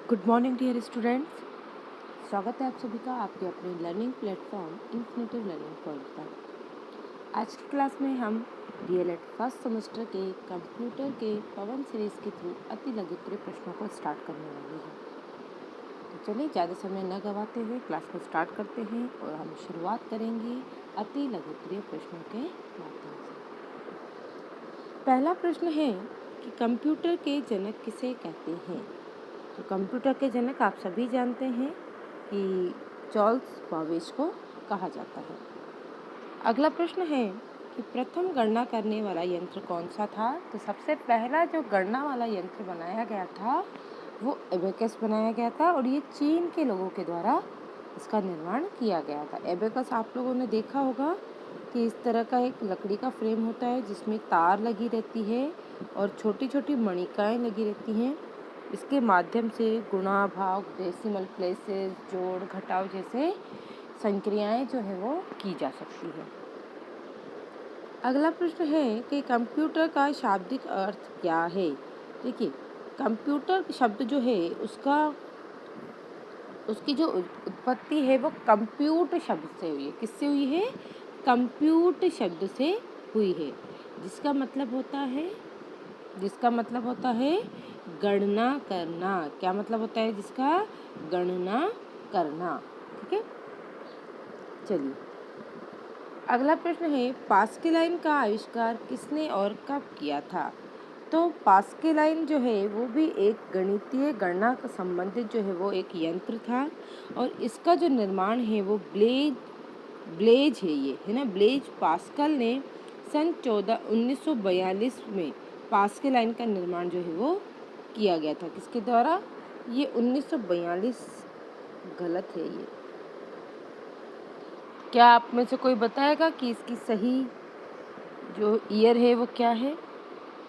Good morning dear students. स्वागत है आप सभी का आपके अपने learning platform infinitive learning point पर। आज की क्लास में हम डीएलएड फर्स्ट सेमेस्टर के कंप्यूटर के पवन सीरीज़ के थ्रू अति लघुत्तरीय प्रश्नों को स्टार्ट करने वाले हैं। तो चलिए ज़्यादा समय न गवाते हुए क्लास को स्टार्ट करते हैं और हम शुरुआत करेंगे अति लघुत्तरीय प्रश्नों के माध्यम से। पहला प्रश्न है कि कंप्यूटर के जनक किसे कहते हैं। तो कंप्यूटर के जनक आप सभी जानते हैं कि चार्ल्स बाबेज को कहा जाता है। अगला प्रश्न है कि प्रथम गणना करने वाला यंत्र कौन सा था। तो सबसे पहला जो गणना वाला यंत्र बनाया गया था वो एबेकस बनाया गया था और ये चीन के लोगों के द्वारा इसका निर्माण किया गया था। एबेकस आप लोगों ने देखा होगा कि इस तरह का एक लकड़ी का फ्रेम होता है जिसमें तार लगी रहती है और छोटी छोटी मणिकाएँ लगी रहती हैं। इसके माध्यम से गुणा, भाग, डेसिमल प्लेसेस, जोड़, घटाव जैसे संक्रियाएं जो है वो की जा सकती है। अगला प्रश्न है कि कंप्यूटर का शाब्दिक अर्थ क्या है। देखिए, कंप्यूटर शब्द जो है उसकी जो उत्पत्ति है वो कंप्यूट शब्द से हुई है। किससे हुई है? कंप्यूट शब्द से हुई है, जिसका मतलब होता है गणना करना। क्या मतलब होता है जिसका? गणना करना। ठीक है, चलिए अगला प्रश्न है पास्कलाइन का आविष्कार किसने और कब किया था। तो पास्कलाइन जो है वो भी एक गणितीय गणना का संबंधित जो है वो एक यंत्र था और इसका जो निर्माण है वो ब्लेज है, ये है ना, ब्लेज पास्कल ने सन 1942 में पास्कलाइन का निर्माण जो है वो किया गया था। किसके द्वारा? ये 1942 गलत है। ये क्या आप में से कोई बताएगा कि इसकी सही जो ईयर है वो क्या है?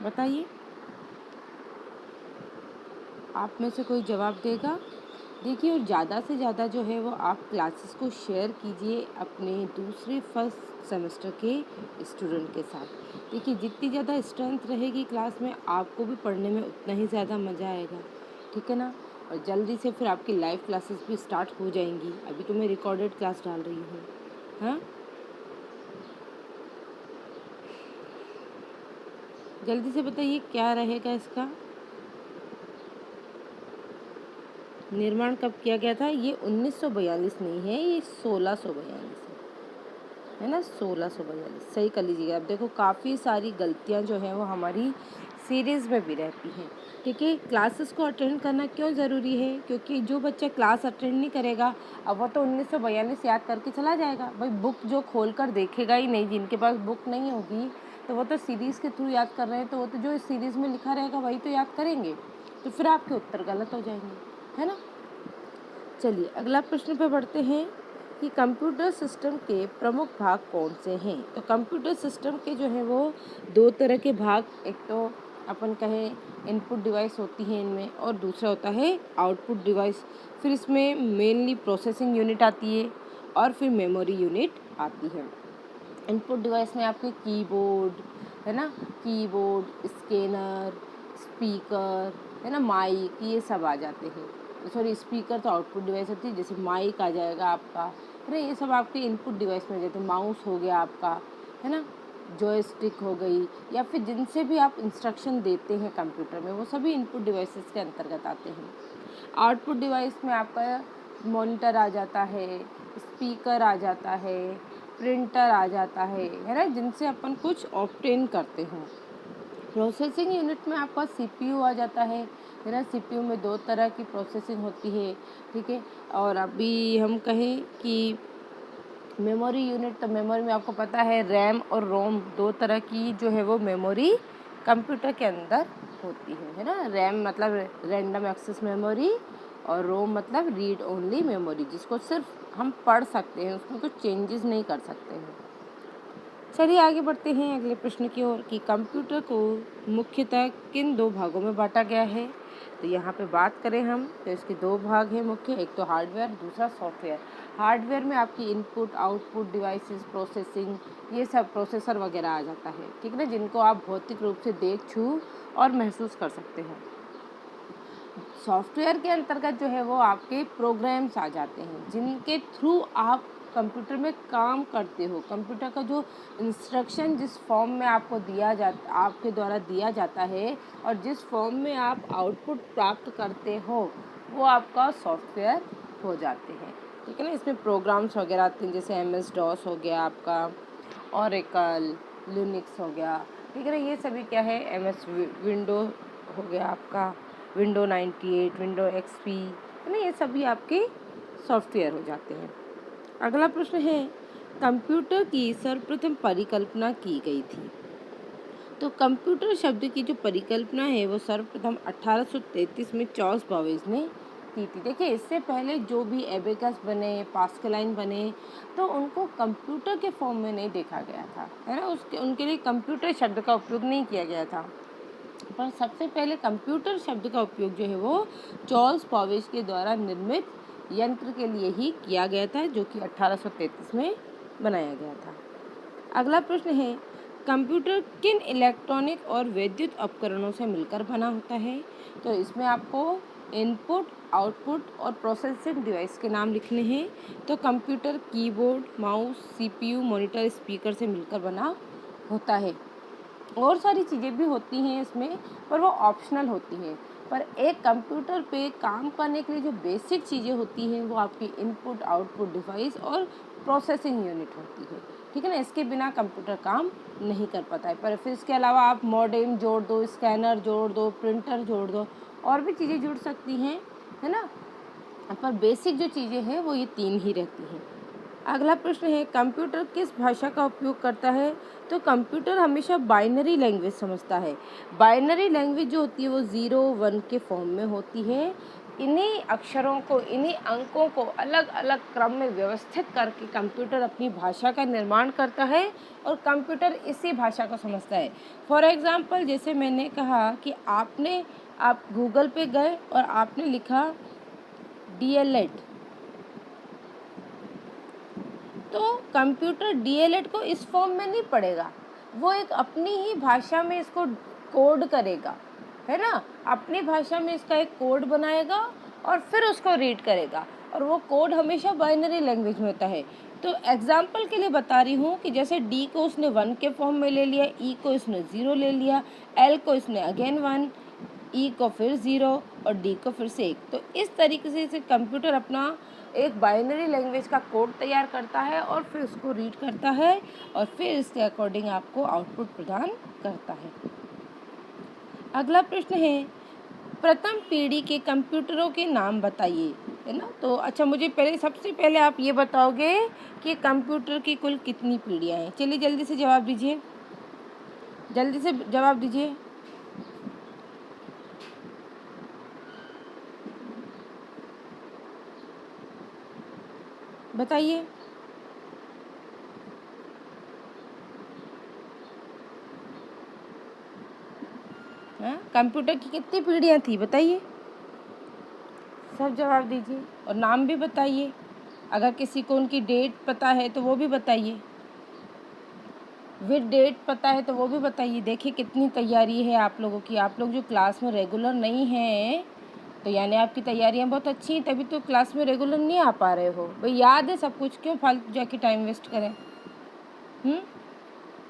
बताइए, आप में से कोई जवाब देगा? देखिए, और ज़्यादा से ज़्यादा जो है वो आप क्लासेस को शेयर कीजिए अपने दूसरे फर्स्ट सेमेस्टर के स्टूडेंट के साथ। देखिए, जितनी ज़्यादा स्ट्रेंथ रहेगी क्लास में आपको भी पढ़ने में उतना ही ज़्यादा मज़ा आएगा। ठीक है ना? और जल्दी से फिर आपकी लाइव क्लासेस भी स्टार्ट हो जाएंगी। अभी तो मैं रिकॉर्डेड क्लास डाल रही हूँ। हाँ, जल्दी से बताइए क्या रहेगा इसका। निर्माण कब किया गया था? ये 1942 नहीं है, ये 1642 है ना, 1642 सही कर लीजिएगा। अब देखो, काफ़ी सारी गलतियां जो हैं वो हमारी सीरीज़ में भी रहती हैं। ठीक है, क्लासेस को अटेंड करना क्यों ज़रूरी है? क्योंकि जो बच्चा क्लास अटेंड नहीं करेगा अब वो तो 1942 याद करके चला जाएगा। भाई, बुक जो खोल कर देखेगा ही नहीं, जिनके पास बुक नहीं होगी तो वो तो सीरीज़ के थ्रू याद कर रहे हैं, तो वो तो जो इस सीरीज़ में लिखा रहेगा वही तो याद करेंगे, तो फिर आपके उत्तर गलत हो जाएंगे, है ना। चलिए अगला प्रश्न पे बढ़ते हैं कि कंप्यूटर सिस्टम के प्रमुख भाग कौन से हैं। तो कंप्यूटर सिस्टम के जो है वो दो तरह के भाग, एक तो अपन कहें इनपुट डिवाइस होती है इनमें, और दूसरा होता है आउटपुट डिवाइस। फिर इसमें मेनली प्रोसेसिंग यूनिट आती है और फिर मेमोरी यूनिट आती है। इनपुट डिवाइस में आपके कीबोर्ड है ना, कीबोर्ड, स्कैनर, स्पीकर है ना, माइक, ये सब आ जाते हैं। सॉरी, स्पीकर तो आउटपुट डिवाइस होती है, जैसे माइक आ जाएगा आपका, है ना, ये सब आपके इनपुट डिवाइस में आ जाते हैं। माउस हो गया आपका, है ना, जॉयस्टिक हो गई, या फिर जिनसे भी आप इंस्ट्रक्शन देते हैं कंप्यूटर में, वो सभी इनपुट डिवाइसेस के अंतर्गत आते हैं। आउटपुट डिवाइस में आपका मॉनिटर आ जाता है, स्पीकर आ जाता है, प्रिंटर आ जाता है ना, जिनसे अपन कुछ ऑब्टेन करते हैं। प्रोसेसिंग यूनिट में आपका सीपीयू आ जाता है ना, सीपीयू में दो तरह की प्रोसेसिंग होती है। ठीक है, और अभी हम कहें कि मेमोरी यूनिट, तो मेमोरी में आपको पता है रैम और रोम दो तरह की जो है वो मेमोरी कंप्यूटर के अंदर होती है ना। रैम मतलब रैंडम एक्सेस मेमोरी और रोम मतलब रीड ओनली मेमोरी, जिसको सिर्फ हम पढ़ सकते हैं, उसमें कुछ चेंजेस नहीं कर सकते हैं। चलिए आगे बढ़ते हैं अगले प्रश्न की ओर कि कंप्यूटर को मुख्यतः किन दो भागों में बांटा गया है। तो यहाँ पे बात करें हम तो इसके दो भाग हैं मुख्य, एक तो हार्डवेयर, दूसरा सॉफ्टवेयर। हार्डवेयर में आपकी इनपुट आउटपुट डिवाइसेस, प्रोसेसिंग, ये सब प्रोसेसर वगैरह आ जाता है, ठीक है ना, जिनको आप भौतिक रूप से देख, छू और महसूस कर सकते हैं। सॉफ्टवेयर के अंतर्गत जो है वो आपके प्रोग्राम्स आ जाते हैं जिनके थ्रू आप कंप्यूटर में काम करते हो। कंप्यूटर का जो इंस्ट्रक्शन जिस फॉर्म में आपको आपके द्वारा दिया जाता है और जिस फॉर्म में आप आउटपुट प्राप्त करते हो वो आपका सॉफ्टवेयर हो जाते हैं। ठीक है ना। इसमें प्रोग्राम्स वगैरह आते हैं जैसे MS-DOS हो गया आपका, ओरेकल, लिनक्स हो गया। ठीक है ना। ये सभी क्या है, विंडो हो गया आपका, विंडो 98, विंडो XP, है ना। ये सभी आपके सॉफ्टवेयर हो जाते हैं। अगला प्रश्न है, कंप्यूटर की सर्वप्रथम परिकल्पना की गई थी। तो कंप्यूटर शब्द की जो परिकल्पना है वो सर्वप्रथम 1833 में चार्ल्स बाबेज ने की थी। देखिए, इससे पहले जो भी एबेकस बने, पास्कलाइन बने, तो उनको कंप्यूटर के फॉर्म में नहीं देखा गया था, है ना। उनके लिए कंप्यूटर शब्द का उपयोग नहीं किया गया था। पर सबसे पहले कंप्यूटर शब्द का उपयोग जो है वो चार्ल्स बाबेज के द्वारा निर्मित यंत्र के लिए ही किया गया था, जो कि 1833 में बनाया गया था। अगला प्रश्न है, कंप्यूटर किन इलेक्ट्रॉनिक और विद्युत उपकरणों से मिलकर बना होता है। तो इसमें आपको इनपुट, आउटपुट और प्रोसेसिंग डिवाइस के नाम लिखने हैं। तो computer keyboard, mouse, CPU, monitor, speaker से मिलकर बना होता है। और सारी चीज़ें भी होती हैं इसमें, पर वो ऑप्शनल होती हैं। पर एक कंप्यूटर पे काम करने के लिए जो बेसिक चीज़ें होती हैं वो आपकी इनपुट, आउटपुट डिवाइस और प्रोसेसिंग यूनिट होती है। ठीक है ना। इसके बिना कंप्यूटर काम नहीं कर पाता है। पर फिर इसके अलावा आप मॉडेम जोड़ दो, स्कैनर जोड़ दो, प्रिंटर जोड़ दो, और भी चीज़ें जुड़ सकती हैं, है ना। पर बेसिक जो चीज़ें हैं वो ये 3 ही रहती हैं। अगला प्रश्न है, कंप्यूटर किस भाषा का उपयोग करता है। तो कंप्यूटर हमेशा बाइनरी लैंग्वेज समझता है। बाइनरी लैंग्वेज जो होती है वो 0 1 के फॉर्म में होती है। इन्हीं अक्षरों को, इन्हीं अंकों को अलग अलग क्रम में व्यवस्थित करके कंप्यूटर अपनी भाषा का निर्माण करता है और कंप्यूटर इसी भाषा को समझता है। फॉर एग्जाम्पल, जैसे मैंने कहा कि आप गूगल पे गए और आपने लिखा DLED, तो कंप्यूटर DLED को इस फॉर्म में नहीं पढ़ेगा, वो एक अपनी ही भाषा में इसको कोड करेगा, है ना। अपनी भाषा में इसका एक कोड बनाएगा और फिर उसको रीड करेगा, और वो कोड हमेशा बाइनरी लैंग्वेज में होता है। तो एग्जाम्पल के लिए बता रही हूँ कि जैसे D को उसने 1 के फॉर्म में ले लिया, E को इसने 0 ले लिया, L को इसने अगेन 1, E को फिर 0 और D को फिर से 1। तो इस तरीके से कंप्यूटर अपना एक बाइनरी लैंग्वेज का कोड तैयार करता है और फिर उसको रीड करता है और फिर इसके अकॉर्डिंग आपको आउटपुट प्रदान करता है। अगला प्रश्न है, प्रथम पीढ़ी के कंप्यूटरों के नाम बताइए, है ना। तो अच्छा, मुझे सबसे पहले आप ये बताओगे कि कंप्यूटर की कुल कितनी पीढ़ियाँ हैं। चलिए जल्दी से जवाब दीजिए, जल्दी से जवाब दीजिए। बताइए। हाँ, कंप्यूटर की कितनी पीढ़ियाँ थी बताइए, सब जवाब दीजिए और नाम भी बताइए। अगर किसी को उनकी डेट पता है तो वो भी बताइए, विद डेट पता है तो वो भी बताइए। देखिए कितनी तैयारी है आप लोगों की। आप लोग जो क्लास में रेगुलर नहीं हैं तो यानी आपकी तैयारियां बहुत अच्छी हैं, तभी तो क्लास में रेगुलर नहीं आ पा रहे हो। भाई याद है सब कुछ, क्यों फालतू जाके टाइम वेस्ट करें।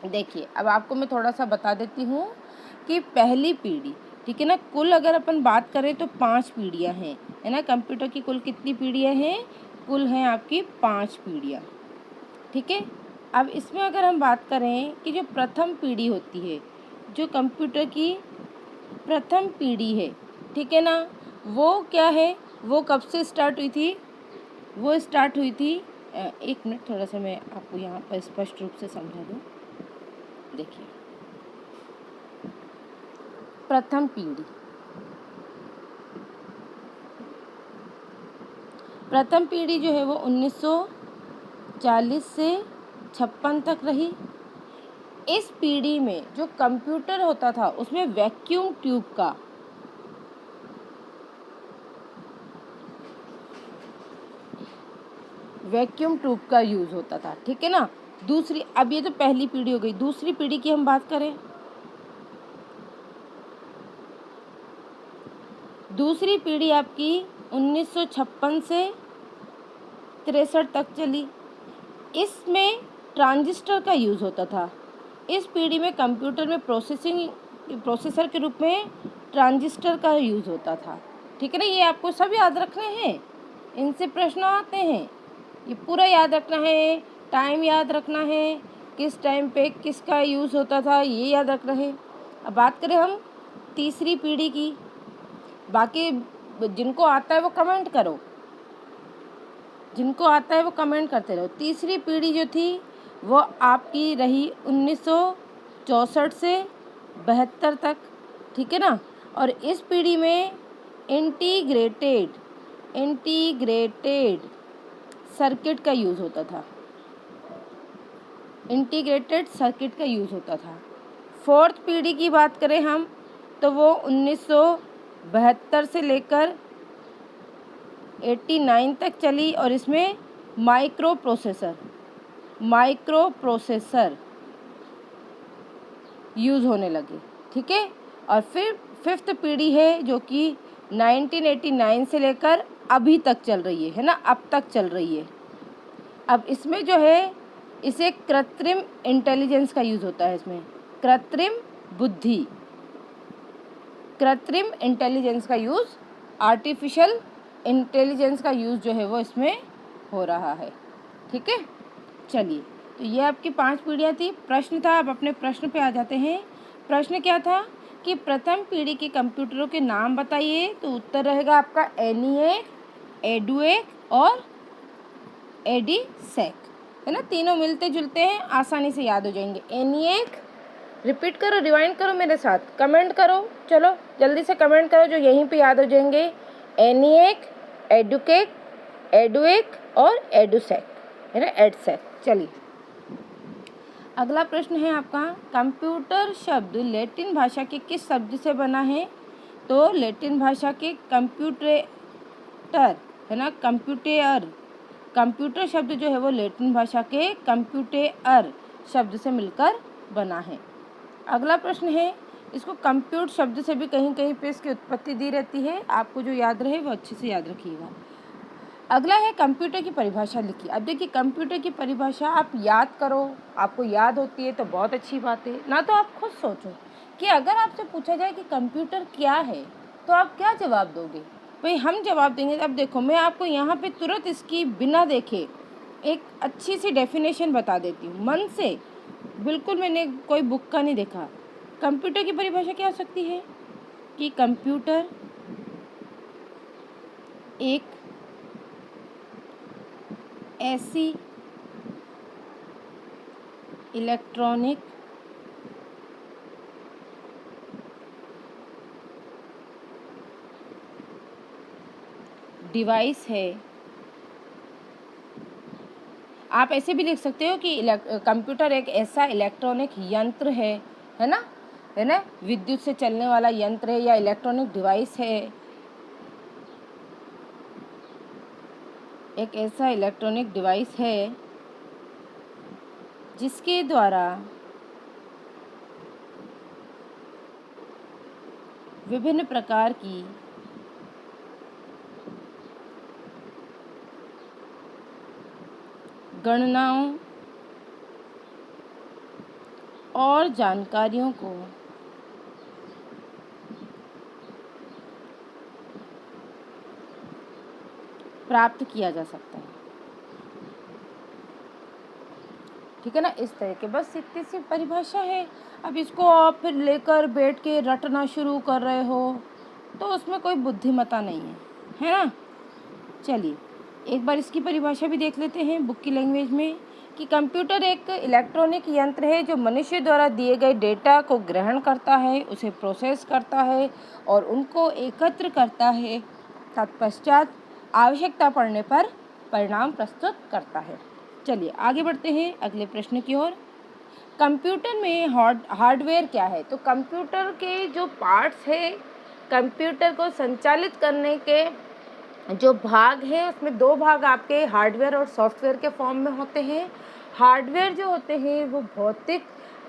देखिए, अब आपको मैं थोड़ा सा बता देती हूँ कि पहली पीढ़ी, ठीक है ना, कुल अगर अपन बात करें तो 5 पीढ़ियाँ हैं, है ना। कंप्यूटर की कुल कितनी पीढ़ियाँ हैं, कुल हैं आपकी 5 पीढ़ियाँ। ठीक है। अब इसमें अगर हम बात करें कि जो प्रथम पीढ़ी होती है, जो कंप्यूटर की प्रथम पीढ़ी है, ठीक है ना, वो क्या है, वो कब से स्टार्ट हुई थी। वो स्टार्ट हुई थी, एक मिनट थोड़ा सा मैं आपको यहाँ पर स्पष्ट रूप से समझा दूँ। देखिए, प्रथम पीढ़ी जो है वो 1940 से 56 तक रही। इस पीढ़ी में जो कंप्यूटर होता था उसमें वैक्यूम ट्यूब का यूज़ होता था, ठीक है ना। दूसरी, अब ये तो पहली पीढ़ी हो गई। दूसरी पीढ़ी की हम बात करें, दूसरी पीढ़ी आपकी 1956 से 63 तक चली। इसमें ट्रांजिस्टर का यूज़ होता था। इस पीढ़ी में कंप्यूटर में प्रोसेसर के रूप में ट्रांजिस्टर का यूज़ होता था। ठीक है ना, ये आपको सब याद रखने हैं, इनसे प्रश्न आते हैं, ये पूरा याद रखना है, टाइम याद रखना है, किस टाइम पे किसका यूज़ होता था ये याद रखना है। अब बात करें हम तीसरी पीढ़ी की, बाकी जिनको आता है वो कमेंट करो, जिनको आता है वो कमेंट करते रहो। तीसरी पीढ़ी जो थी वो आपकी रही 1964 से 72 तक। ठीक है ना, और इस पीढ़ी में इंटीग्रेटेड सर्किट का यूज़ होता था। इंटीग्रेटेड सर्किट का यूज़ होता था। फोर्थ पीढ़ी की बात करें हम तो वो 1972 से लेकर 89 तक चली और इसमें माइक्रो प्रोसेसर यूज़ होने लगे। ठीक है, और फिर फिफ्थ पीढ़ी है जो कि 1989 से लेकर अभी तक चल रही है ना, अब तक चल रही है। अब इसमें जो है इसे कृत्रिम इंटेलिजेंस का यूज़ होता है। इसमें कृत्रिम इंटेलिजेंस का यूज़, आर्टिफिशियल इंटेलिजेंस का यूज़ जो है वो इसमें हो रहा है। ठीक है, चलिए, तो ये आपकी 5 पीढ़ियाँ थी। प्रश्न था, अब अपने प्रश्न पे आ जाते हैं। प्रश्न क्या था कि प्रथम पीढ़ी के कंप्यूटरों के नाम बताइए। तो उत्तर रहेगा आपका ENIAC, EDUAC और EDISAC, है ना। तीनों मिलते जुलते हैं, आसानी से याद हो जाएंगे। ENIAC, रिपीट करो, रिवाइंड करो मेरे साथ, कमेंट करो, चलो जल्दी से कमेंट करो जो यहीं पे याद हो जाएंगे। ENIAC, EDUAC और EDUSAC, है ना, EDSAC। चलिए, अगला प्रश्न है आपका, कंप्यूटर शब्द लैटिन भाषा के किस शब्द से बना है। तो लैटिन भाषा के कंप्यूटर, है ना, कंप्यूटर शब्द जो है वो लैटिन भाषा के कंप्यूटर शब्द से मिलकर बना है। अगला प्रश्न है, इसको कंप्यूट शब्द से भी कहीं कहीं पे इसकी उत्पत्ति दी रहती है, आपको जो याद रहे वो अच्छे से याद रखिएगा। अगला है कंप्यूटर की परिभाषा लिखिए। अब देखिए, कंप्यूटर की परिभाषा आप याद करो, आपको याद होती है तो बहुत अच्छी बात है, ना तो आप खुद सोचो कि अगर आपसे पूछा जाए कि कंप्यूटर क्या है तो आप क्या जवाब दोगे। भाई हम जवाब देंगे। अब देखो, मैं आपको यहाँ पे तुरंत इसकी बिना देखे एक अच्छी सी डेफिनेशन बता देती हूँ, मन से, बिल्कुल मैंने कोई बुक का नहीं देखा। कंप्यूटर की परिभाषा क्या हो सकती है कि कंप्यूटर एक ऐसी इलेक्ट्रॉनिक डिवाइस है। आप ऐसे भी लिख सकते हो कि कंप्यूटर एक ऐसा इलेक्ट्रॉनिक यंत्र है ना, विद्युत से चलने वाला यंत्र है या इलेक्ट्रॉनिक डिवाइस है, एक ऐसा इलेक्ट्रॉनिक डिवाइस है जिसके द्वारा विभिन्न प्रकार की गणनाओं और जानकारियों को प्राप्त किया जा सकता है। ठीक है ना, इस तरह के, बस इतनी सी परिभाषा है। अब इसको आप फिर लेकर बैठ के रटना शुरू कर रहे हो तो उसमें कोई बुद्धिमत्ता नहीं है ना। चलिए, एक बार इसकी परिभाषा भी देख लेते हैं बुक की लैंग्वेज में कि कंप्यूटर एक इलेक्ट्रॉनिक यंत्र है जो मनुष्य द्वारा दिए गए डेटा को ग्रहण करता है, उसे प्रोसेस करता है और उनको एकत्र करता है, तत्पश्चात आवश्यकता पड़ने पर परिणाम प्रस्तुत करता है। चलिए आगे बढ़ते हैं अगले प्रश्न की ओर। कंप्यूटर में हार्डवेयर क्या है। तो कंप्यूटर के जो पार्ट्स है, कंप्यूटर को संचालित करने के जो भाग है उसमें 2 भाग आपके हार्डवेयर और सॉफ्टवेयर के फॉर्म में होते हैं। हार्डवेयर जो होते हैं वो भौतिक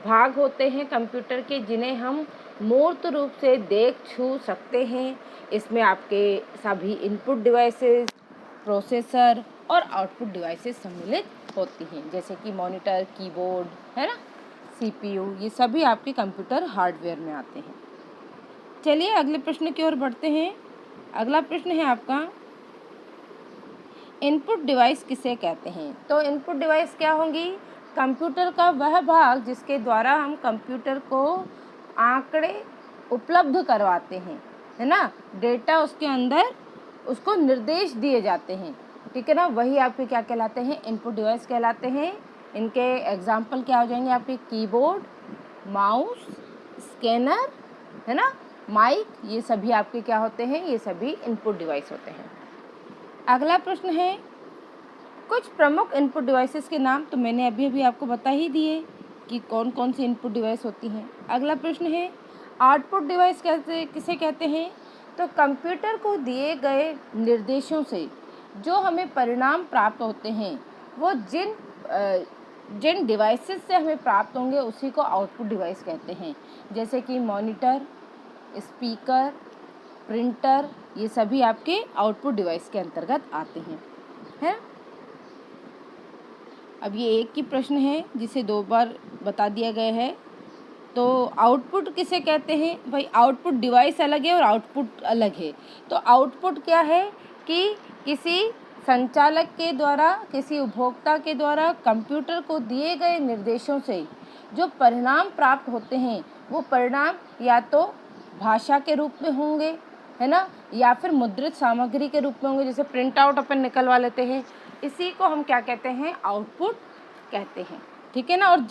भाग होते हैं कंप्यूटर के, जिन्हें हम मूर्त रूप से देख छू सकते हैं। इसमें आपके सभी इनपुट डिवाइसेस, प्रोसेसर और आउटपुट डिवाइसेस सम्मिलित होती हैं, जैसे कि मॉनिटर, कीबोर्ड, है ना, सीपीयू, ये सभी आपके कंप्यूटर हार्डवेयर में आते हैं। चलिए अगले प्रश्न की ओर बढ़ते हैं। अगला प्रश्न है आपका, इनपुट डिवाइस किसे कहते हैं? तो इनपुट डिवाइस क्या होंगी? कंप्यूटर का वह भाग जिसके द्वारा हम कंप्यूटर को आंकड़े उपलब्ध करवाते हैं, है ना, डेटा उसके अंदर उसको निर्देश दिए जाते हैं, ठीक है ना, वही आपके क्या कहलाते हैं? इनपुट डिवाइस कहलाते हैं। इनके एग्जाम्पल क्या हो जाएंगे आपके? कीबोर्ड, माउस, स्कैनर, है ना, माइक, ये सभी आपके क्या होते हैं? ये सभी इनपुट डिवाइस होते हैं। अगला प्रश्न है, कुछ प्रमुख इनपुट डिवाइसेस के नाम तो मैंने अभी अभी आपको बता ही दिए कि कौन कौन सी इनपुट डिवाइस होती हैं। अगला प्रश्न है, आउटपुट डिवाइस किसे कहते हैं? तो कंप्यूटर को दिए गए निर्देशों से जो हमें परिणाम प्राप्त होते हैं वो जिन डिवाइसेस से हमें प्राप्त होंगे उसी को आउटपुट डिवाइस कहते हैं, जैसे कि मॉनिटर, स्पीकर, प्रिंटर, ये सभी आपके आउटपुट डिवाइस के अंतर्गत आते हैं, है। अब ये एक ही प्रश्न है जिसे 2 बार बता दिया गया है। तो आउटपुट किसे कहते हैं? भाई आउटपुट डिवाइस अलग है और आउटपुट अलग है। तो आउटपुट क्या है कि किसी संचालक के द्वारा, किसी उपभोक्ता के द्वारा कंप्यूटर को दिए गए निर्देशों से जो परिणाम प्राप्त होते हैं वो परिणाम या तो भाषा के रूप में होंगे, है ना, या फिर मुद्रित सामग्री के रूप में होंगे, जैसे प्रिंट आउट अपन निकलवा लेते हैं, इसी को हम क्या कहते हैं? आउटपुट कहते हैं, ठीक है ना। और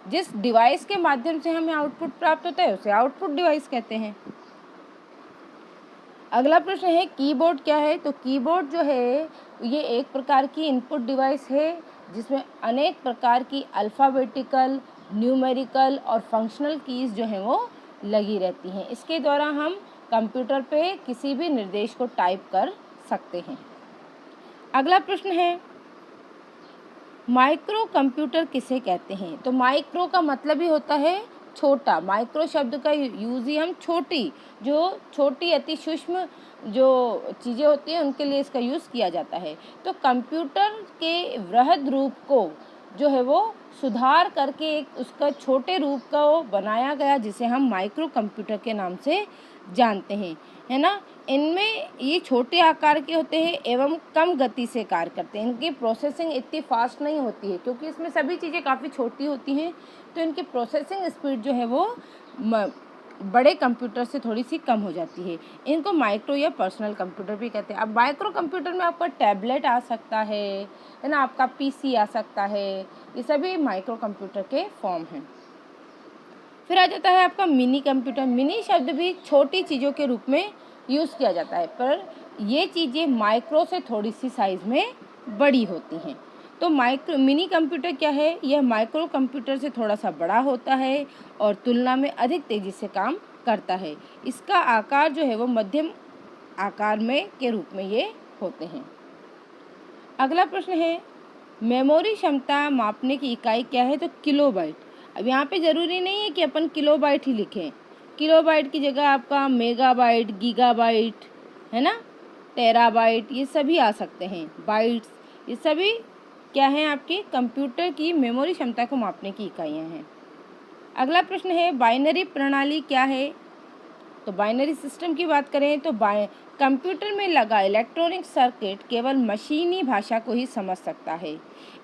जिस डिवाइस के माध्यम से हमें आउटपुट प्राप्त होता है उसे आउटपुट डिवाइस कहते हैं। अगला प्रश्न है, कीबोर्ड क्या है? तो कीबोर्ड जो है ये एक प्रकार की इनपुट डिवाइस है जिसमें अनेक प्रकार की अल्फ़ाबेटिकल, न्यूमेरिकल और फंक्शनल कीज़ जो हैं वो लगी रहती हैं। इसके द्वारा हम कंप्यूटर पे किसी भी निर्देश को टाइप कर सकते हैं। अगला प्रश्न है, माइक्रो कंप्यूटर किसे कहते हैं? तो माइक्रो का मतलब ही होता है छोटा। माइक्रो शब्द का यूज़ ही हम छोटी अति सूक्ष्म जो चीज़ें होती हैं उनके लिए इसका यूज़ किया जाता है। तो कंप्यूटर के वृहद रूप को जो है वो सुधार करके एक उसका छोटे रूप का वो बनाया गया जिसे हम माइक्रो कंप्यूटर के नाम से जानते हैं, है ना। इनमें ये छोटे आकार के होते हैं एवं कम गति से कार्य करते हैं। इनकी प्रोसेसिंग इतनी फास्ट नहीं होती है क्योंकि इसमें सभी चीज़ें काफ़ी छोटी होती हैं, तो इनकी प्रोसेसिंग स्पीड जो है वो बड़े कंप्यूटर से थोड़ी सी कम हो जाती है। इनको माइक्रो या पर्सनल कंप्यूटर भी कहते हैं। अब माइक्रो कंप्यूटर में आपका टैबलेट आ सकता है ना, आपका पीसी आ सकता है, ये सभी माइक्रो कंप्यूटर के फॉर्म हैं। फिर आ जाता है आपका मिनी कंप्यूटर। मिनी शब्द भी छोटी चीज़ों के रूप में यूज़ किया जाता है, पर ये चीज़ें माइक्रो से थोड़ी सी साइज़ में बड़ी होती हैं। तो मिनी कंप्यूटर क्या है? यह माइक्रो कंप्यूटर से थोड़ा सा बड़ा होता है और तुलना में अधिक तेज़ी से काम करता है। इसका आकार जो है वो मध्यम आकार में के रूप में ये होते हैं। अगला प्रश्न है, मेमोरी क्षमता मापने की इकाई क्या है? तो किलोबाइट। अब यहाँ पे ज़रूरी नहीं है कि अपन किलोबाइट ही लिखें। किलोबाइट की जगह आपका मेगाबाइट, गीगाबाइट, है ना, टेराबाइट, ये सभी आ सकते हैं। बाइट्स, ये सभी क्या हैं? आपकी कंप्यूटर की मेमोरी क्षमता को मापने की इकाइयाँ हैं। अगला प्रश्न है, बाइनरी प्रणाली क्या है? तो बाइनरी सिस्टम की बात करें तो कंप्यूटर में लगा इलेक्ट्रॉनिक सर्किट केवल मशीनी भाषा को ही समझ सकता है।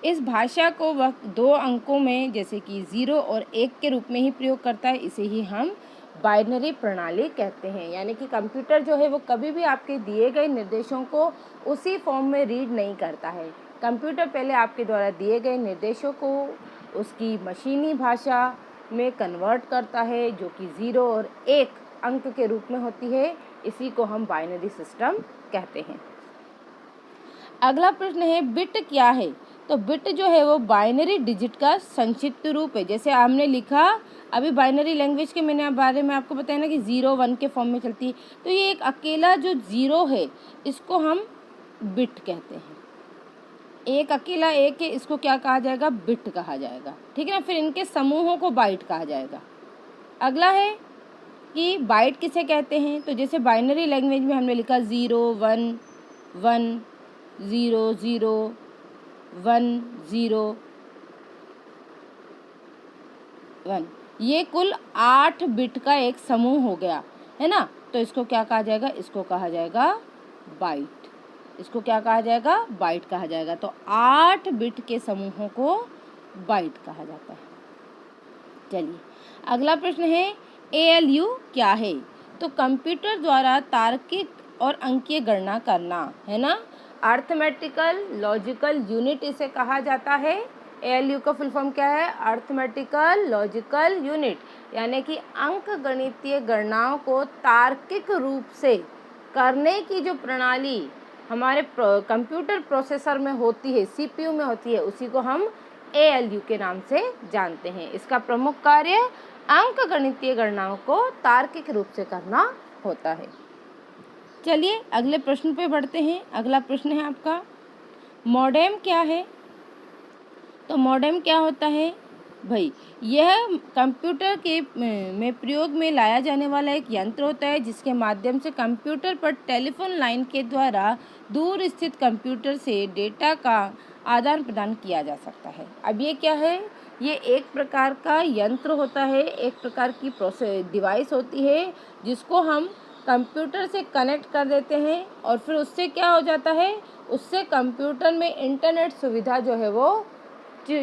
इस भाषा को वह 2 अंकों में जैसे कि 0 और 1 के रूप में ही प्रयोग करता है। इसे ही हम बाइनरी प्रणाली कहते हैं। यानी कि कंप्यूटर जो है वो कभी भी आपके दिए गए निर्देशों को उसी फॉर्म में रीड नहीं करता है। कंप्यूटर पहले आपके द्वारा दिए गए निर्देशों को उसकी मशीनी भाषा में कन्वर्ट करता है जो कि 0 और 1 अंक के रूप में होती है। इसी को हम बाइनरी सिस्टम कहते हैं। अगला प्रश्न है, बिट क्या है? तो बिट जो है वो बाइनरी डिजिट का संक्षिप्त रूप है। जैसे हमने लिखा अभी बाइनरी लैंग्वेज के मैंने बारे में आपको बताया ना कि 0 1 के फॉर्म में चलती है, तो ये एक अकेला जो 0 है इसको हम बिट कहते हैं। एक अकेला 1 है, इसको क्या कहा जाएगा? बिट कहा जाएगा, ठीक है ना। फिर इनके समूहों को बाइट कहा जाएगा। अगला है कि बाइट किसे कहते हैं, तो जैसे बाइनरी लैंग्वेज में हमने लिखा 0 1 1 0 0 1 0 1, ये कुल 8 बिट का एक समूह हो गया, है ना। तो इसको क्या कहा जाएगा, इसको कहा जाएगा बाइट। इसको क्या कहा जाएगा, बाइट कहा जाएगा। तो 8 बिट के समूहों को बाइट कहा जाता है। चलिए अगला प्रश्न है ALU क्या है। तो कंप्यूटर द्वारा तार्किक और अंकीय गणना करना, है ना। अर्थमेटिकल लॉजिकल यूनिट इसे कहा जाता है। ALU का फुल फॉर्म क्या है, अर्थमेटिकल लॉजिकल यूनिट, यानी कि अंक गणितीय गणनाओं को तार्किक रूप से करने की जो प्रणाली हमारे कंप्यूटर प्रोसेसर में होती है, CPU में होती है, उसी को हम ALU के नाम से जानते हैं। इसका प्रमुख कार्य अंक गणितीय गणनाओं को तार्किक रूप से करना होता है। चलिए अगले प्रश्न पे बढ़ते हैं। अगला प्रश्न है आपका, मॉडेम क्या है। तो मॉडेम क्या होता है भाई, यह कंप्यूटर के में प्रयोग में लाया जाने वाला एक यंत्र होता है जिसके माध्यम से कंप्यूटर पर टेलीफोन लाइन के द्वारा दूर स्थित कंप्यूटर से डेटा का आदान प्रदान किया जा सकता है। अब ये क्या है, ये एक प्रकार का यंत्र होता है, एक प्रकार की डिवाइस होती है जिसको हम कंप्यूटर से कनेक्ट कर देते हैं और फिर उससे क्या हो जाता है, उससे कंप्यूटर में इंटरनेट सुविधा जो है वो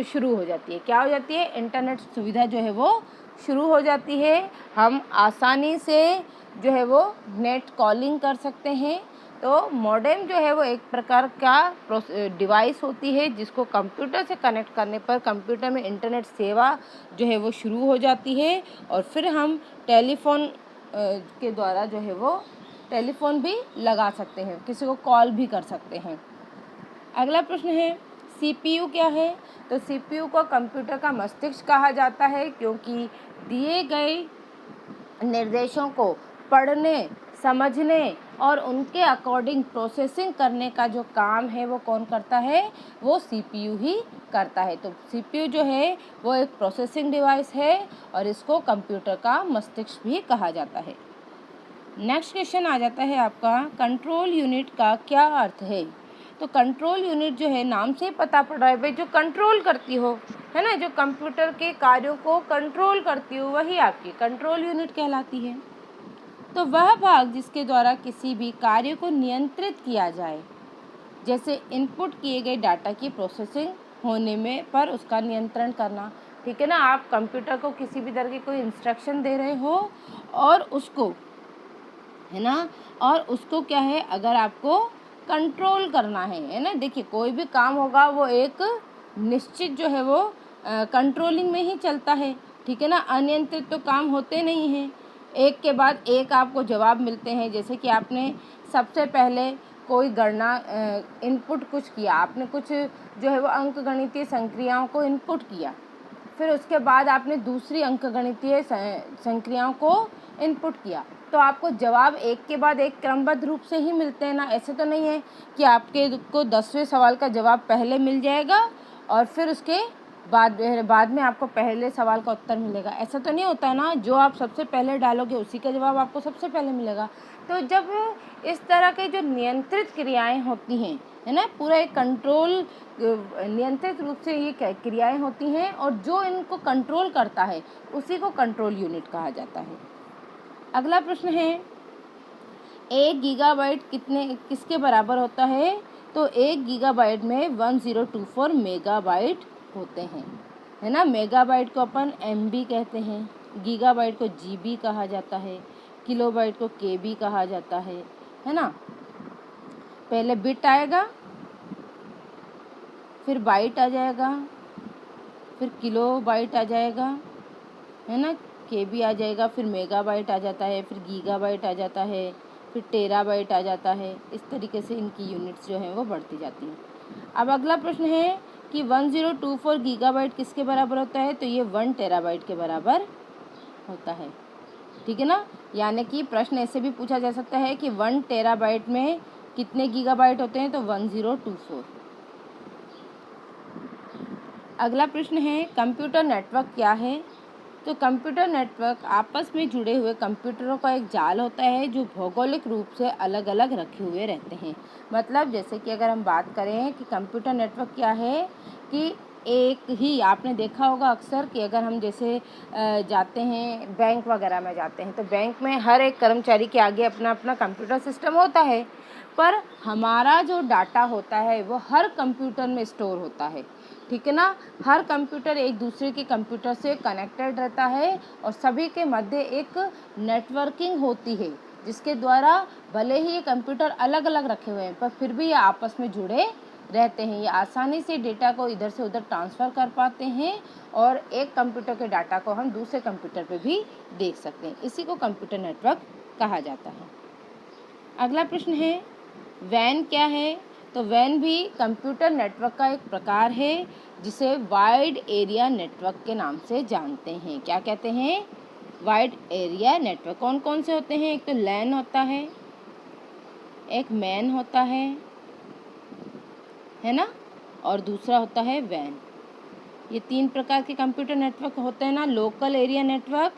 शुरू हो जाती है। क्या हो जाती है, इंटरनेट सुविधा जो है वो शुरू हो जाती है। हम आसानी से जो है वो नेट कॉलिंग कर सकते हैं। तो मॉडेम जो है वो एक प्रकार का डिवाइस होती है जिसको कंप्यूटर से कनेक्ट करने पर कंप्यूटर में इंटरनेट सेवा जो है वो शुरू हो जाती है और फिर हम टेलीफोन के द्वारा जो है वो टेलीफोन भी लगा सकते हैं, किसी को कॉल भी कर सकते हैं। अगला प्रश्न है CPU क्या है। तो CPU को कंप्यूटर का मस्तिष्क कहा जाता है क्योंकि दिए गए निर्देशों को पढ़ने, समझने और उनके अकॉर्डिंग प्रोसेसिंग करने का जो काम है वो कौन करता है, वो CPU ही करता है। तो CPU जो है वो एक प्रोसेसिंग डिवाइस है और इसको कंप्यूटर का मस्तिष्क भी कहा जाता है। नेक्स्ट क्वेश्चन आ जाता है आपका, कंट्रोल यूनिट का क्या अर्थ है। तो कंट्रोल यूनिट जो है, नाम से पता पड़ रहा है भाई, जो कंट्रोल करती हो, है ना, जो कंप्यूटर के कार्यों को कंट्रोल करती हो, वही आपकी कंट्रोल यूनिट कहलाती है। तो वह भाग जिसके द्वारा किसी भी कार्य को नियंत्रित किया जाए, जैसे इनपुट किए गए डाटा की प्रोसेसिंग होने में पर उसका नियंत्रण करना। ठीक है ना, आप कंप्यूटर को किसी भी तरह की कोई इंस्ट्रक्शन दे रहे हो और उसको, है ना, और उसको क्या है, अगर आपको कंट्रोल करना है ना, देखिए कोई भी काम होगा वो एक निश्चित जो है वो कंट्रोलिंग में ही चलता है। ठीक है ना, अनियंत्रित तो काम होते नहीं हैं, एक के बाद एक आपको जवाब मिलते हैं। जैसे कि आपने सबसे पहले कोई गणना इनपुट कुछ किया, आपने कुछ जो है वो अंकगणितीय संक्रियाओं को इनपुट किया, फिर उसके बाद आपने दूसरी अंकगणितीय संक्रियाओं को इनपुट किया, तो आपको जवाब एक के बाद एक क्रमबद्ध रूप से ही मिलते हैं ना। ऐसे तो नहीं है कि आपके को 10वें सवाल का जवाब पहले मिल जाएगा और फिर उसके बाद में आपको पहले सवाल का उत्तर मिलेगा, ऐसा तो नहीं होता है ना। जो आप सबसे पहले डालोगे उसी का जवाब आपको सबसे पहले मिलेगा। तो जब इस तरह के जो नियंत्रित क्रियाएं होती हैं, है ना, पूरा एक कंट्रोल नियंत्रित रूप से ये क्रियाएं होती हैं और जो इनको कंट्रोल करता है उसी को कंट्रोल यूनिट कहा जाता है। अगला प्रश्न है, 1 गीगाबाइट किसके बराबर होता है। तो 1 गीगाबाइट में 1024 मेगाबाइट होते हैं, है ना। मेगाबाइट को अपन MB कहते हैं, गीगाबाइट को GB कहा जाता है, किलोबाइट को KB कहा जाता है ना। पहले बिट आएगा, फिर बाइट आ जाएगा, फिर किलोबाइट आ जाएगा, है ना, KB आ जाएगा, फिर मेगाबाइट आ जाता है, फिर गीगाबाइट आ जाता है, फिर टेराबाइट आ जाता है। इस तरीके से इनकी यूनिट्स जो हैं वो बढ़ती जाती हैं। अब अगला प्रश्न है कि 1024 गीगाबाइट किसके बराबर होता है। तो ये 1 टेराबाइट के बराबर होता है। ठीक है ना, यानी कि प्रश्न ऐसे भी पूछा जा सकता है कि 1 टेराबाइट में कितने गीगाबाइट होते हैं। तो 1024। अगला प्रश्न है, कंप्यूटर नेटवर्क क्या है। तो कंप्यूटर नेटवर्क आपस में जुड़े हुए कंप्यूटरों का एक जाल होता है जो भौगोलिक रूप से अलग अलग रखे हुए रहते हैं। मतलब जैसे कि अगर हम बात करें कि कंप्यूटर नेटवर्क क्या है कि एक ही, आपने देखा होगा अक्सर कि अगर हम जैसे जाते हैं बैंक वगैरह में जाते हैं तो बैंक में हर एक कर्मचारी के आगे अपना अपना कंप्यूटर सिस्टम होता है, पर हमारा जो डाटा होता है वो हर कंप्यूटर में स्टोर होता है, ठीक है ना। हर कंप्यूटर एक दूसरे के कंप्यूटर से कनेक्टेड रहता है और सभी के मध्य एक नेटवर्किंग होती है जिसके द्वारा भले ही ये कंप्यूटर अलग अलग रखे हुए हैं पर फिर भी ये आपस में जुड़े रहते हैं। ये आसानी से डेटा को इधर से उधर ट्रांसफ़र कर पाते हैं और एक कंप्यूटर के डाटा को हम दूसरे कंप्यूटर पे भी देख सकते हैं। इसी को कंप्यूटर नेटवर्क कहा जाता है। अगला प्रश्न है वैन क्या है? तो वैन भी कंप्यूटर नेटवर्क का एक प्रकार है जिसे वाइड एरिया नेटवर्क के नाम से जानते हैं। क्या कहते हैं? Wide area network. कौन कौन से होते हैं? एक तो लैन होता है, एक मैन होता है ना, और दूसरा होता है वैन। ये 3 प्रकार के कंप्यूटर नेटवर्क होते हैं ना, local area network,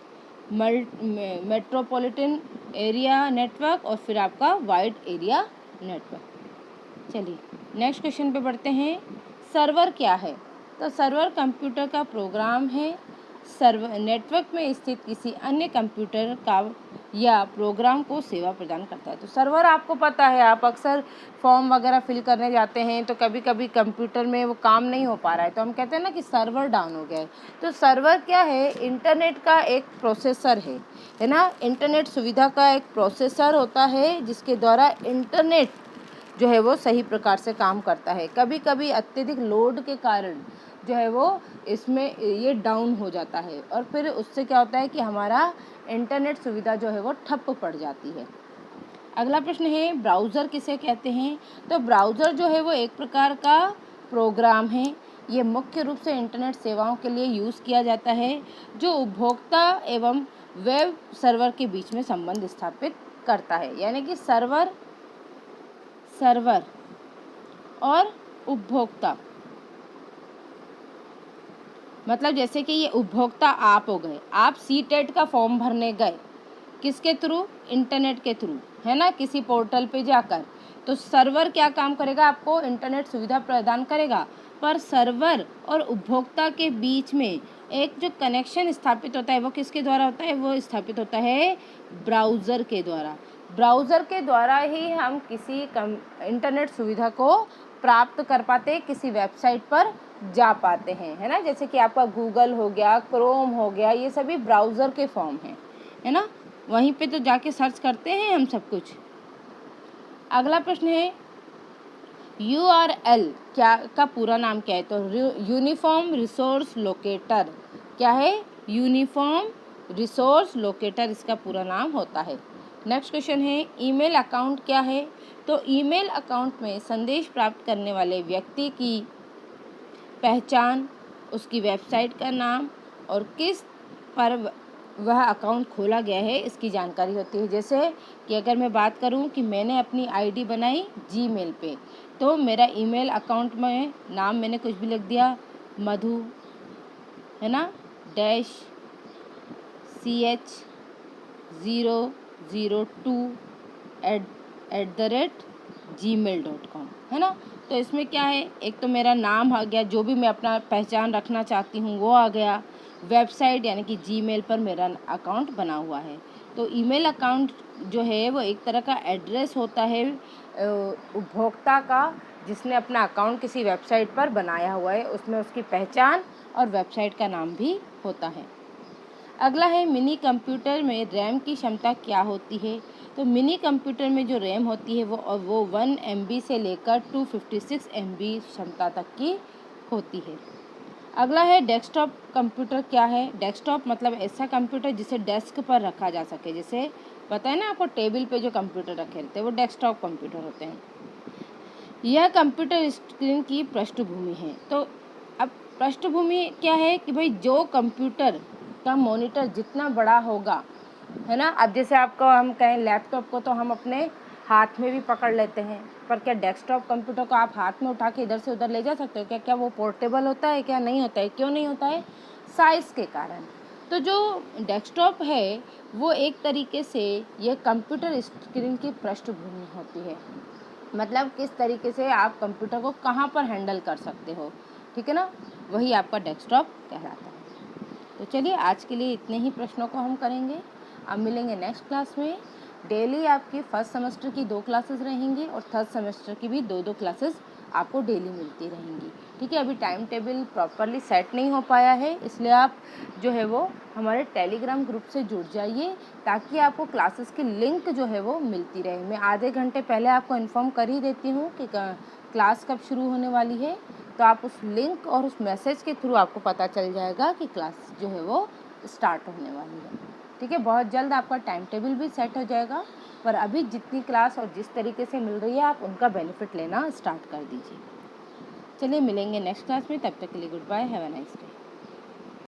metropolitan area network और फिर आपका वाइड एरिया नेटवर्क। चलिए नेक्स्ट क्वेश्चन पे बढ़ते हैं। सर्वर क्या है? तो सर्वर कंप्यूटर का प्रोग्राम है। सर्वर नेटवर्क में स्थित किसी अन्य कंप्यूटर का या प्रोग्राम को सेवा प्रदान करता है। तो सर्वर आपको पता है, आप अक्सर फॉर्म वगैरह फिल करने जाते हैं तो कभी कभी कंप्यूटर में वो काम नहीं हो पा रहा है तो हम कहते हैं ना कि सर्वर डाउन हो गया है। तो सर्वर क्या है? इंटरनेट का एक प्रोसेसर है ना। इंटरनेट सुविधा का एक प्रोसेसर होता है जिसके द्वारा इंटरनेट जो है वो सही प्रकार से काम करता है। कभी कभी अत्यधिक लोड के कारण जो है वो इसमें ये डाउन हो जाता है और फिर उससे क्या होता है कि हमारा इंटरनेट सुविधा जो है वो ठप पड़ जाती है। अगला प्रश्न है ब्राउज़र किसे कहते हैं? तो ब्राउज़र जो है वो एक प्रकार का प्रोग्राम है। ये मुख्य रूप से इंटरनेट सेवाओं के लिए यूज़ किया जाता है जो उपभोक्ता एवं वेब सर्वर के बीच में संबंध स्थापित करता है। यानी कि सर्वर और उपभोक्ता, मतलब जैसे कि ये उपभोक्ता आप हो गए, आप सीटेट का फॉर्म भरने गए किसके थ्रू? इंटरनेट के थ्रू, है ना, किसी पोर्टल पे जाकर। तो सर्वर क्या काम करेगा? आपको इंटरनेट सुविधा प्रदान करेगा, पर सर्वर और उपभोक्ता के बीच में एक जो कनेक्शन स्थापित होता है वो किसके द्वारा होता है? वो स्थापित होता है ब्राउज़र के द्वारा। ब्राउज़र के द्वारा ही हम किसी इंटरनेट सुविधा को प्राप्त कर पाते हैं, किसी वेबसाइट पर जा पाते हैं, है ना। जैसे कि आपका गूगल हो गया, क्रोम हो गया, ये सभी ब्राउज़र के फॉर्म हैं, है ना। वहीं पे तो जाके सर्च करते हैं हम सब कुछ। अगला प्रश्न है URL क्या का पूरा नाम क्या है? तो यूनिफॉर्म रिसोर्स लोकेटर। क्या है? यूनिफॉर्म रिसोर्स लोकेटर इसका पूरा नाम होता है। नेक्स्ट क्वेश्चन है ईमेल अकाउंट क्या है? तो ईमेल अकाउंट में संदेश प्राप्त करने वाले व्यक्ति की पहचान, उसकी वेबसाइट का नाम और किस पर वह अकाउंट खोला गया है इसकी जानकारी होती है। जैसे कि अगर मैं बात करूं कि मैंने अपनी आईडी बनाई जीमेल पे, तो मेरा ईमेल अकाउंट में नाम मैंने कुछ भी लिख दिया, मधु, है ना, -CH002@gmail.com, है ना। तो इसमें क्या है? एक तो मेरा नाम आ गया, जो भी मैं अपना पहचान रखना चाहती हूँ वो आ गया, वेबसाइट यानी कि जीमेल पर मेरा अकाउंट बना हुआ है। तो ईमेल अकाउंट जो है वो एक तरह का एड्रेस होता है उपभोक्ता का, जिसने अपना अकाउंट किसी वेबसाइट पर बनाया हुआ है, उसमें उसकी पहचान और वेबसाइट का नाम भी होता है। अगला है मिनी कंप्यूटर में रैम की क्षमता क्या होती है? तो मिनी कंप्यूटर में जो रैम होती है वो 1 MB से लेकर 256 MB क्षमता तक की होती है। अगला है डेस्कटॉप कंप्यूटर क्या है? डेस्कटॉप मतलब ऐसा कंप्यूटर जिसे डेस्क पर रखा जा सके। जैसे पता है ना आपको, टेबल पे जो कंप्यूटर रखे रहते हैं वो डेस्कटॉप कंप्यूटर होते हैं। यह कंप्यूटर स्क्रीन की पृष्ठभूमि है। तो अब पृष्ठभूमि क्या है कि भाई जो कंप्यूटर का मॉनिटर जितना बड़ा होगा, है ना। अब जैसे आपको हम कहें लैपटॉप को तो हम अपने हाथ में भी पकड़ लेते हैं, पर क्या डेस्कटॉप कंप्यूटर को आप हाथ में उठा के इधर से उधर ले जा सकते हो क्या? क्या वो पोर्टेबल होता है? क्या नहीं होता है? क्यों नहीं होता है? साइज़ के कारण। तो जो डेस्कटॉप है वो एक तरीके से ये कंप्यूटर स्क्रीन की पृष्ठभूमि होती है, मतलब किस तरीके से आप कंप्यूटर को कहाँ पर हैंडल कर सकते हो, ठीक है ना, वही आपका डेस्कटॉप कहलाता है। तो चलिए आज के लिए इतने ही प्रश्नों को हम करेंगे। अब मिलेंगे नेक्स्ट क्लास में। डेली आपकी फर्स्ट सेमेस्टर की 2 क्लासेस रहेंगी और थर्ड सेमेस्टर की भी 2-2 क्लासेस आपको डेली मिलती रहेंगी, ठीक है। अभी टाइम टेबल प्रॉपरली सेट नहीं हो पाया है, इसलिए आप जो है वो हमारे टेलीग्राम ग्रुप से जुड़ जाइए ताकि आपको क्लासेस की लिंक जो है वो मिलती रहे। मैं आधे घंटे पहले आपको इन्फॉर्म कर ही देती हूँ कि क्लास कब शुरू होने वाली है, तो आप उस लिंक और उस मैसेज के थ्रू आपको पता चल जाएगा कि क्लास जो है वो स्टार्ट होने वाली है, ठीक है। बहुत जल्द आपका टाइम टेबल भी सेट हो जाएगा, पर अभी जितनी क्लास और जिस तरीके से मिल रही है आप उनका बेनिफिट लेना स्टार्ट कर दीजिए। चलिए मिलेंगे नेक्स्ट क्लास में, तब तक के लिए good bye, have a nice day.